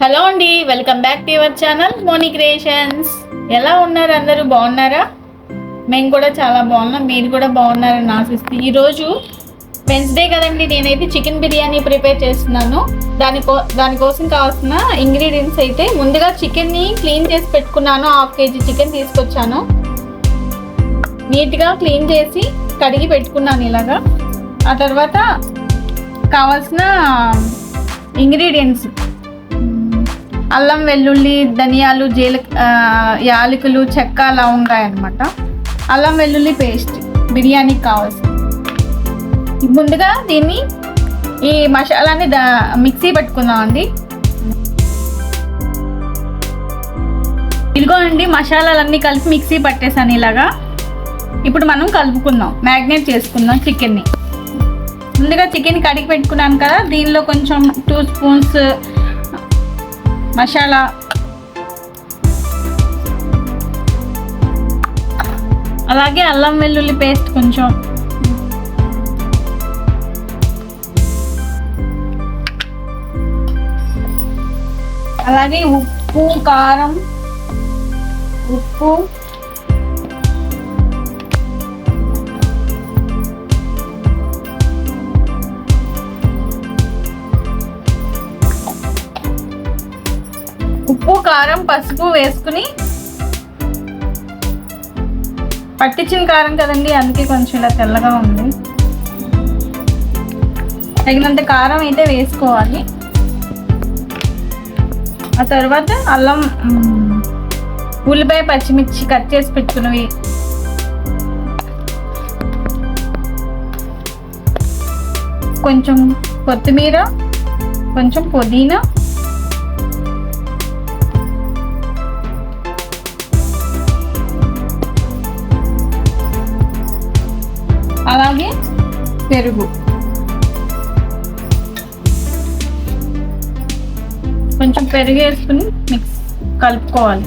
Hello అండి, welcome back to your channel Moni creations. ఎలా ఉన్నారు? అందరూ బాగున్నారా? మేము కూడా చాలా బాగున్నాం. మీరు కూడా బాగున్నారని ఆశిస్తూ ఈరోజు వెన్స్డే కదండి, నేనైతే చికెన్ బిర్యానీ ప్రిపేర్ చేస్తున్నాను. దానికోసం కావాల్సిన ఇంగ్రీడియంట్స్ అయితే ముందుగా చికెన్ని క్లీన్ చేసి పెట్టుకున్నాను. 1/2 kg చికెన్ తీసుకొచ్చాను. నీట్గా క్లీన్ చేసి కడిగి పెట్టుకున్నాను ఇలాగా. ఆ తర్వాత కావాల్సిన ఇంగ్రీడియంట్స్ అల్లం, వెల్లుల్లి, ధనియాలు, యాలకులు, చెక్క, లవంగాయ అనమాట. అల్లం వెల్లుల్లి పేస్ట్ బిర్యానీకి కావాల్సింది. ముందుగా దీన్ని ఈ మసాలాని మిక్సీ పట్టుకుందామండి. ఇదిగోనండి, మసాలాలన్నీ కలిపి మిక్సీ పట్టేసాను ఇలాగా. ఇప్పుడు మనం కలుపుకుందాం, మ్యాగ్నేట్ చేసుకుందాం చికెన్ని. ముందుగా చికెన్ కడిగి పెట్టుకున్నాను కదా, దీనిలో కొంచెం 2 స్పూన్స్ మసాలా, అలాగే అల్లం వెల్లుల్లి పేస్ట్ కొంచెం, అలాగే ఉప్పు, కారం, పసుపు వేసుకుని, పట్టించిన కారం కదండి, అందుకే కొంచెం ఇలా తెల్లగా ఉంది. తగినంత కారం అయితే వేసుకోవాలి. ఆ తర్వాత అల్లం, ఉల్లిపాయ, పచ్చిమిర్చి కట్ చేసి పెట్టుకున్నవి, కొంచెం కొత్తిమీర, కొంచెం పుదీనా, అలాగే పెరుగు, కొంచెం పెరుగు వేసుకుని కలుపుకోవాలి.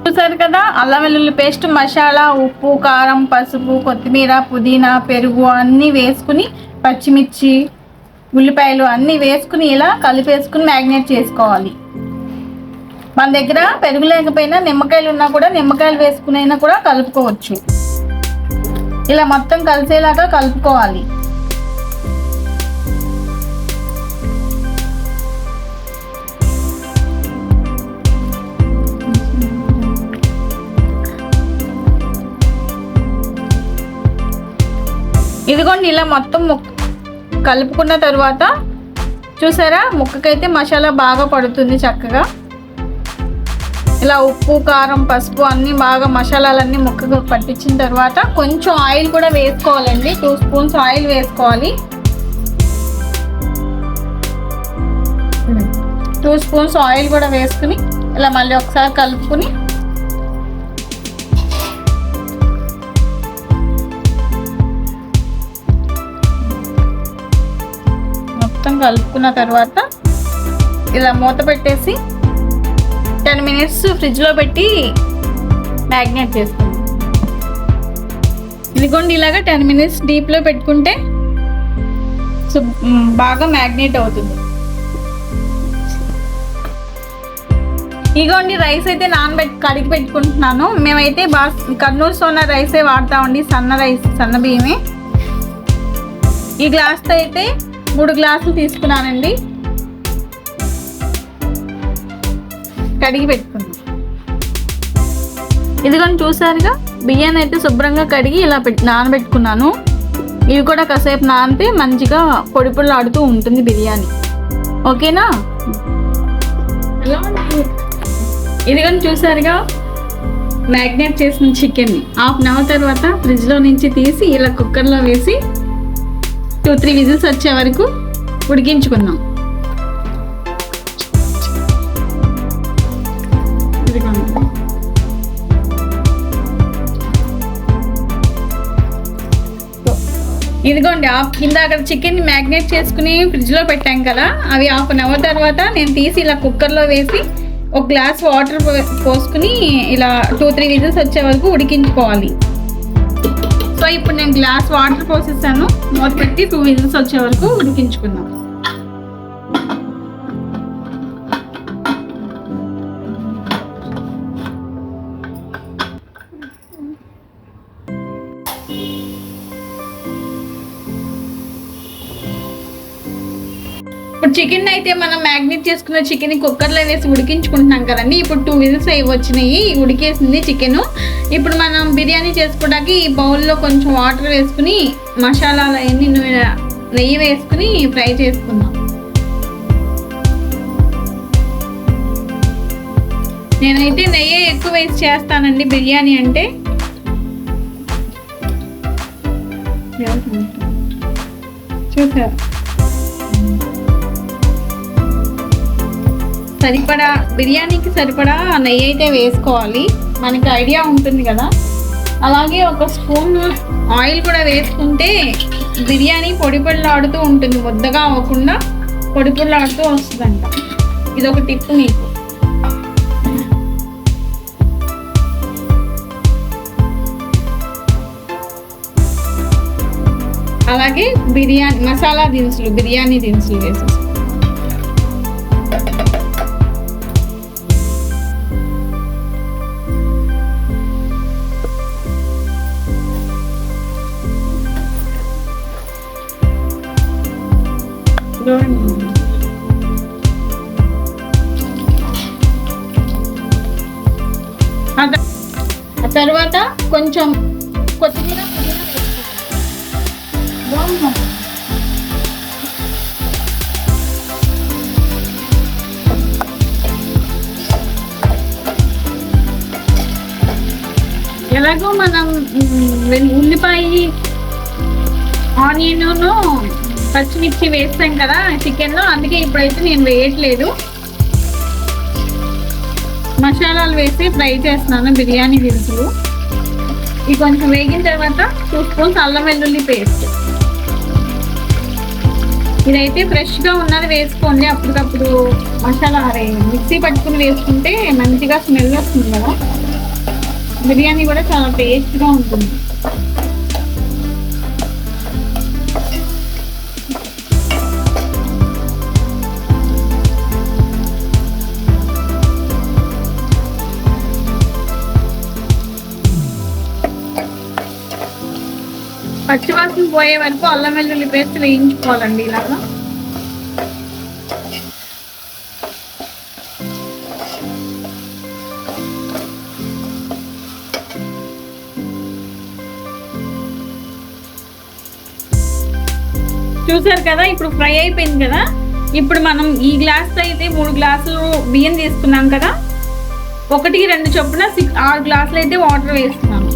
చూసారు కదా, అల్లం వెల్లుల్లి పేస్ట్, మసాలా, ఉప్పు, కారం, పసుపు, కొత్తిమీర, పుదీనా, పెరుగు అన్నీ వేసుకుని, పచ్చిమిర్చి, ఉల్లిపాయలు అన్నీ వేసుకుని ఇలా కలిపేసుకుని మ్యాగ్నేట్ చేసుకోవాలి. మన దగ్గర పెరుగు లేకపోయినా నిమ్మకాయలు ఉన్నా కూడా నిమ్మకాయలు వేసుకునైనా కూడా కలుపుకోవచ్చు. ఇలా మొత్తం కలిసేలాగా కలుపుకోవాలి. ఇదిగోండి, ఇలా మొత్తం కలుపుకున్న తర్వాత చూసారా, ముక్కకైతే మసాలా బాగా పడుతుంది చక్కగా. ఇలా ఉప్పు, కారం, పసుపు అన్నీ బాగా మసాలాలన్నీ ముక్కకు పట్టించిన తర్వాత కొంచెం ఆయిల్ కూడా వేసుకోవాలండి. 2 స్పూన్స్ ఆయిల్ వేసుకోవాలి. 2 స్పూన్స్ ఆయిల్ కూడా వేసుకుని ఇలా మళ్ళీ ఒకసారి కలుపుకుని కలుపుకున్న తర్వాత ఇలా మూత పెట్టేసి 10 minutes ఫ్రిడ్జ్లో పెట్టి మ్యాగ్నేట్ చేసుకుందాం. ఇదిగోండి, ఇలాగా 10 minutes డీప్లో పెట్టుకుంటే బాగా మ్యాగ్నేట్ అవుతుంది. ఇదిగోండి, రైస్ అయితే కడిగి పెట్టుకుంటున్నాను. మేమైతే కర్నూలు సోనా రైసే వాడతామండి, సన్న బియ్యమే. ఈ గ్లాస్తో అయితే 3 గ్లాసులు తీసుకున్నానండి. కడిగి పెట్టుకున్నాను. ఇదిగోని చూసారుగా, బియ్యాన్ని అయితే శుభ్రంగా కడిగి ఇలా నానబెట్టుకున్నాను. ఇవి కూడా కాసేపు నానితే మంచిగా పొడి పొడిలాడుతూ ఉంటుంది బిర్యానీ. ఓకేనా? ఇదిగోని చూసారుగా, మ్యాగ్నేట్ చేసిన చికెన్ని 1/2 hour తర్వాత ఫ్రిడ్జ్లో నుంచి తీసి ఇలా కుక్కర్లో వేసి 2-3 విజిల్స్ వచ్చే వరకు ఉడికించుకుందాం. ఇదిగోండి, కింద అక్కడ చికెన్ మ్యాగ్నేట్ చేసుకుని ఫ్రిడ్జ్లో పెట్టాం కదా, అవి 1/2 hour తర్వాత నేను తీసి ఇలా కుక్కర్లో వేసి ఒక గ్లాస్ వాటర్ పోసుకుని ఇలా 2-3 విజిల్స్ వచ్చే వరకు ఉడికించుకోవాలి. సో ఇప్పుడు నేను గ్లాస్ వాటర్ పోసేసాను. మూత పెట్టి 2 విజిల్స్ వచ్చే వరకు ఉడికించుకుందాం. ఇప్పుడు చికెన్ అయితే మనం మ్యాగ్నేట్ చేసుకున్న చికెన్ కుక్కర్లో వేసి ఉడికించుకుంటున్నాం కదండి. ఇప్పుడు 2 విజిల్స్ అవి వచ్చినాయి, ఉడికేసింది చికెన్. ఇప్పుడు మనం బిర్యానీ చేసుకోవడానికి ఈ బౌల్లో కొంచెం వాటర్ వేసుకుని మసాలాలు అవన్నీ నెయ్యి వేసుకుని ఫ్రై చేసుకుందాం. నేనైతే నెయ్యి ఎక్కువ వేసి చేస్తానండి బిర్యానీ అంటే. చూసారు, సరిపడా బిర్యానీకి సరిపడా నెయ్యి అయితే వేసుకోవాలి, మనకి ఐడియా ఉంటుంది కదా. అలాగే ఒక స్పూన్ ఆయిల్ కూడా వేసుకుంటే బిర్యానీ పొడి పొడిలాడుతూ ఉంటుంది, ముద్దగా అవ్వకుండా పొడి పొడిలాడుతూ వస్తుందంట. ఇదొక టిప్ మీకు. అలాగే బిర్యానీ మసాలా దినుసులు, బిర్యానీ దినుసులు వేసేసి ఆ తర్వాత కొంచెం కొత్తిమీర ఎలాగో మనం ఉల్లిపాయ ఆనియన్ పచ్చిమిర్చి వేస్తాం కదా చికెన్లో, అందుకే ఇప్పుడైతే నేను వేయట్లేదు. మసాలాలు వేసి ఫ్రై చేస్తున్నాను బిర్యానీ దినుసులు. ఇవి కొంచెం వేగిన తర్వాత 2 స్పూన్స్ అల్లం వెల్లుల్లి పేస్ట్. ఇదైతే ఫ్రెష్గా ఉన్నది వేసుకోండి, అప్పటికప్పుడు మసాలా మిక్సీ పట్టుకుని వేసుకుంటే మంచిగా స్మెల్ వస్తుంది కదా, బిర్యానీ కూడా చాలా టేస్ట్గా ఉంటుంది. పచ్చివాసన పోయే వరకు అల్లం వెల్లుల్లి పేస్ట్ వేయించుకోవాలండి ఇలాగా. చూసారు కదా, ఇప్పుడు ఫ్రై అయిపోయింది కదా. ఇప్పుడు మనం ఈ గ్లాస్తో అయితే 3 గ్లాసులు బియ్యం తీసుకున్నాం కదా, 1-2 చొప్పున 6 గ్లాసులు అయితే వాటర్ వేస్తున్నాను.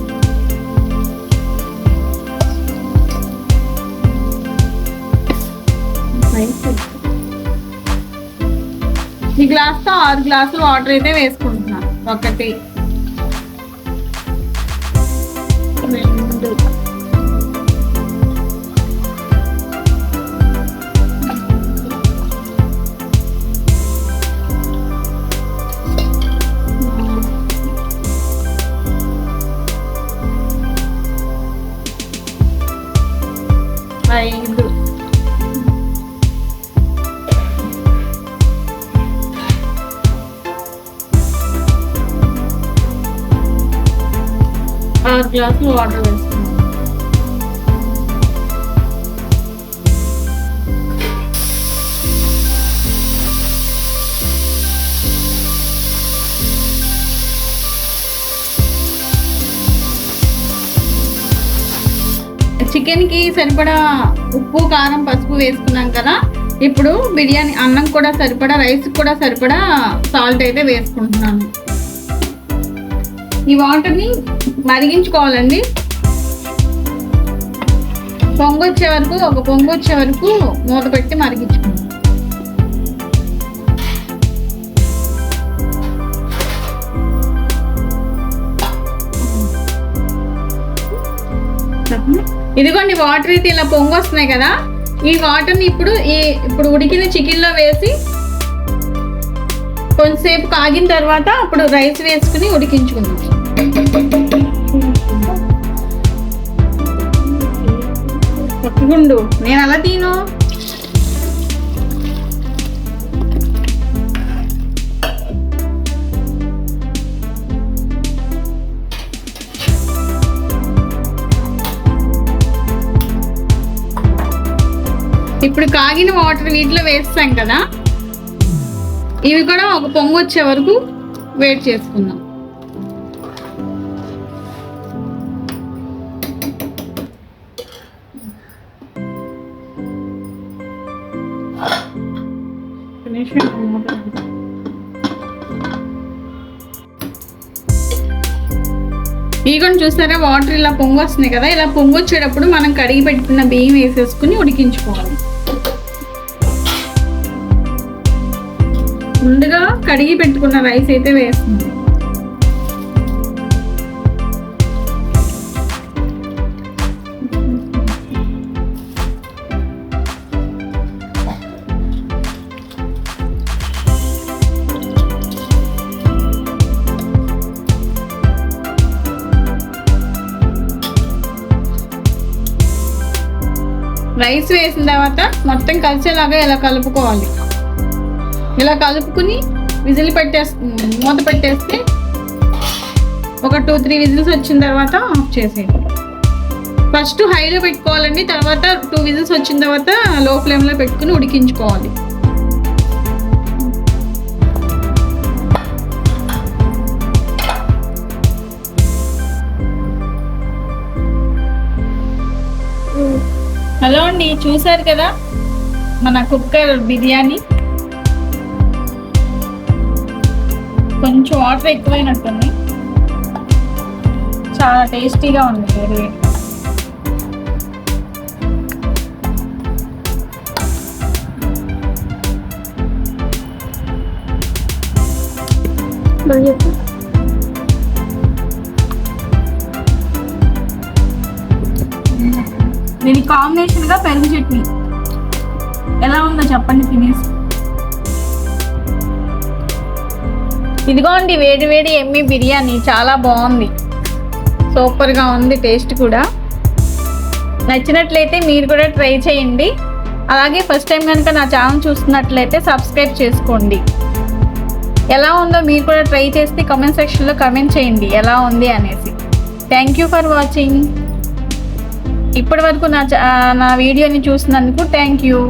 ఈ గ్లాస్తో 6 గ్లాసులు వాటర్ అయితే వేసుకుంటున్నాను. 1 2 5 6 గ్లాసులు వాటర్ వేసుకున్నాం. చికెన్కి సరిపడా ఉప్పు కారం పసుపు వేసుకున్నాం కదా. ఇప్పుడు బిర్యానీ అన్నం కూడా సరిపడా, రైస్ కూడా సరిపడా సాల్ట్ అయితే వేసుకుంటున్నాను. ఈ వాటర్ని మరిగించుకోవాలండి. పొంగు వచ్చే వరకు, ఒక పొంగు వచ్చే వరకు మూత పెట్టి మరిగించుకోండి. ఇదిగోండి వాటర్ అయితే ఇలా పొంగు వస్తున్నాయి కదా. ఈ వాటర్ని ఇప్పుడు ఉడికిన చికెన్లో వేసి కొంతసేపు కాగిన తర్వాత అప్పుడు రైస్ వేసుకుని ఉడికించుకుందాం. పట్టుకుండు, నేను అలా తిను. ఇప్పుడు కాగిన వాటర్ వీటిలో వేస్తాం కదా, ఇవి కూడా ఒక పొంగు వచ్చే వరకు వెయిట్ చేసుకుందాం. ఇదిగోండి చూసారా, వాటర్ ఇలా పొంగు వస్తున్నాయి కదా, ఇలా పొంగు వచ్చేటప్పుడు మనం కడిగి పెట్టుకున్న బియ్యం వేసేసుకుని ఉడికించుకోవాలి. ముందుగా కడిగి పెట్టుకున్న రైస్ అయితే వేస్తుంది. రైస్ వేసిన తర్వాత మొత్తం కలిసేలాగా ఇలా కలుపుకోవాలి. ఇలా కలుపుకుని విజిల్ మూత పెట్టేస్తే ఒక 2-3 విజిల్స్ వచ్చిన తర్వాత ఆఫ్ చేసేయండి. ఫస్ట్ హైలో పెట్టుకోవాలండి, తర్వాత 2 విజిల్స్ వచ్చిన తర్వాత లో ఫ్లేమ్లో పెట్టుకుని ఉడికించుకోవాలి. హలో అండి, చూసారు కదా మన కుక్కర్ బిర్యానీ. కొంచెం వాటర్ ఎక్కువైనట్టుంది, చాలా టేస్టీగా ఉంది. దీని కాంబినేషన్గా పెరుగు చట్నీ ఎలా ఉందో చెప్పండి తినేసి. ఇదిగోండి వేడి వేడి ఎమ్మి బిర్యానీ, చాలా బాగుంది, సూపర్గా ఉంది, టేస్ట్ కూడా. నచ్చినట్లయితే మీరు కూడా ట్రై చేయండి. అలాగే ఫస్ట్ టైం కనుక నా ఛానల్ చూస్తున్నట్లయితే సబ్స్క్రైబ్ చేసుకోండి. ఎలా ఉందో మీరు కూడా ట్రై చేస్తే కామెంట్ సెక్షన్లో కామెంట్ చేయండి ఎలా ఉంది అనేసి. Thank you for watching. ఇప్పటి వరకు నా వీడియోని చూసినందుకు థ్యాంక్ యూ.